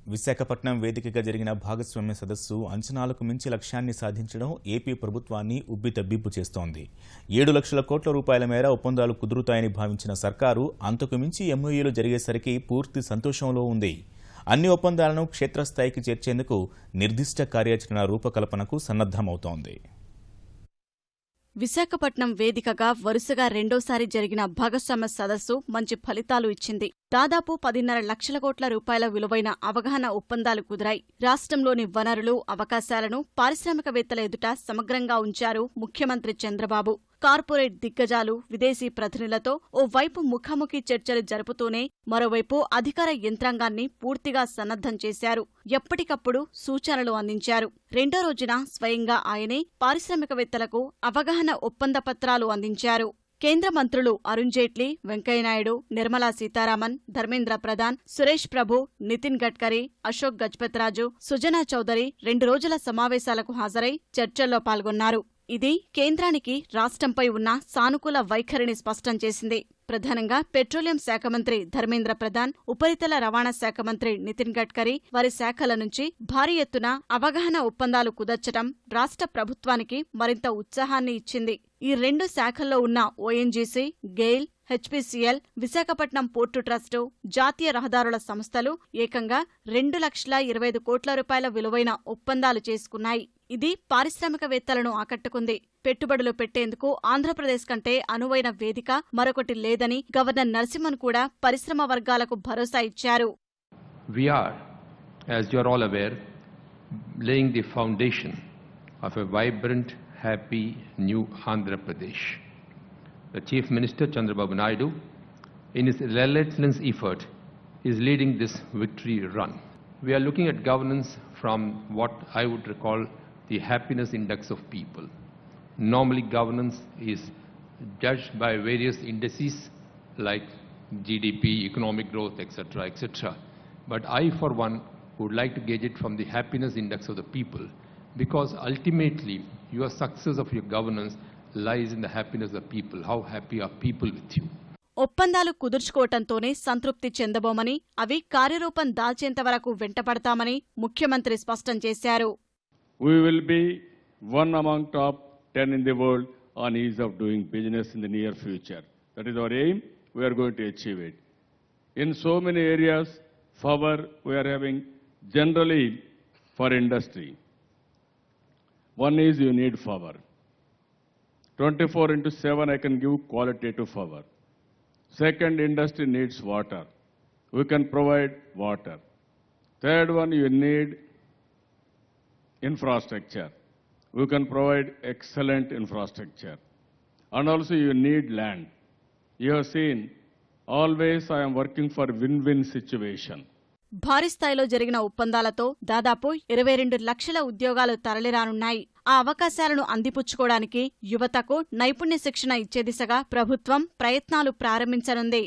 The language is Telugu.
విశాఖపట్నం వేదికగా జరిగిన భాగస్వామ్య సదస్సు అంచనాలకు మించి లక్ష్యాన్ని సాధించడం ఏపీ ప్రభుత్వాన్ని ఉబ్బితబ్బిబ్బు చేస్తోంది. 7 లక్షల కోట్ల రూపాయల మేర ఒప్పందాలు కుదురుతాయని భావించిన సర్కారు అంతకు మించి ఎంఓయూలు జరిగేసరికి పూర్తి సంతోషంలో ఉంది. అన్ని ఒప్పందాలను క్షేత్రస్థాయికి చేర్చేందుకు నిర్దిష్ట కార్యాచరణ రూపకల్పనకు సన్నద్ధమవుతోంది. విశాఖపట్నం వేదికగా వరుసగా రెండోసారి జరిగిన భాగస్వామ్య సదస్సు మంచి ఫలితాలు ఇచ్చింది. దాదాపు 10.5 లక్షల కోట్ల రూపాయల విలువైన అవగాహన ఒప్పందాలు కుదిరాయి. రాష్ట్రంలోని వనరులు, అవకాశాలను పారిశ్రామికవేత్తల ఎదుట సమగ్రంగా ఉంచారు ముఖ్యమంత్రి చంద్రబాబు. కార్పొరేట్ దిగ్గజాలు, విదేశీ ప్రతినిధులతో ఓవైపు ముఖాముఖి చర్చలు జరుపుతూనే మరోవైపు అధికార యంత్రాంగాన్ని పూర్తిగా సన్నద్ధం చేశారు. ఎప్పటికప్పుడు సూచనలు అందించారు. రెండో రోజున స్వయంగా ఆయనే పారిశ్రామికవేత్తలకు అవగాహన ఒప్పంద పత్రాలు అందించారు. కేంద్ర మంత్రులు అరుణ్ జైట్లీ, వెంకయ్యనాయుడు, నిర్మలా సీతారామన్, ధర్మేంద్ర ప్రధాన్, సురేష్ ప్రభు, నితిన్ గడ్కరీ, అశోక్ గజపతిరాజు, సుజనా చౌదరి 2 రోజుల సమావేశాలకు హాజరై చర్చల్లో పాల్గొన్నారు. ఇది కేంద్రానికి రాష్ట్రంపై ఉన్న సానుకూల వైఖరిని స్పష్టం చేసింది. ప్రధానంగా పెట్రోలియం శాఖ మంత్రి ధర్మేంద్ర ప్రధాన్, ఉపరితల రవాణా శాఖ మంత్రి నితిన్ గడ్కరీ వారి శాఖల నుంచి భారీ ఎత్తున అవగాహన ఒప్పందాలు కుదర్చడం రాష్ట్ర ప్రభుత్వానికి మరింత ఉత్సాహాన్ని ఇచ్చింది. ఈ 2 శాఖల్లో ఉన్న ONGC, GAIL, HPCL, Visakhapatnam port trust, జాతీయ రహదారుల సంస్థలు ఏకంగా 2,25,000 కోట్ల రూపాయల విలువైన ఒప్పందాలు చేసుకున్నాయి. ఇది పారిశ్రామికవేత్తలను ఆకట్టుకుంది. పెట్టుబడులు పెట్టేందుకు ఆంధ్రప్రదేశ్ కంటే అనువైన వేదిక మరొకటి లేదని గవర్నర్ నరసింహన్ కూడా పరిశ్రమ వర్గాలకు భరోసా ఇచ్చారు. We are, as you are all aware, laying the foundation of a vibrant, happy new Andhra Pradesh. The Chief Minister Chandrababu Naidu, in his relentless effort, is leading this victory run. We are looking at governance from what I would recall the happiness index of people. Normally governance is judged by various indices like GDP, economic growth, etc., etc. But I for one would like to gauge it from the happiness index of the people, because ultimately your success of your governance lies in the happiness of the people. How happy are people with you? ఒప్పందాలు కుదుర్చుకోవటంతోనే సంతృప్తి చెందబోమని, అవి కార్యరూపం దాల్చేంత వరకు వెంటపడతామని ముఖ్యమంత్రి స్పష్టం చేశారు. We will be one among top 10 in the world on ease of doing business in the near future. That is our aim. We are going to achieve it. In so many areas, power we are having generally for industry. One is you need power. 24/7 I can give qualitative power. Second, industry needs water. We can provide water. Third one, you need infrastructure. We can provide excellent infrastructure. And also you need land. You have seen, always I am working for win-win situation. భారీ స్థాయిలో జరిగిన ఒప్పందాలతో దాదాపు 22 లక్షల ఉద్యోగాలు తరలిరానున్నాయి. ఆ అవకాశాలను అందిపుచ్చుకోవడానికి యువతకు నైపుణ్య శిక్షణ ఇచ్చే దిశగా ప్రభుత్వం ప్రయత్నాలు ప్రారంభించనుంది.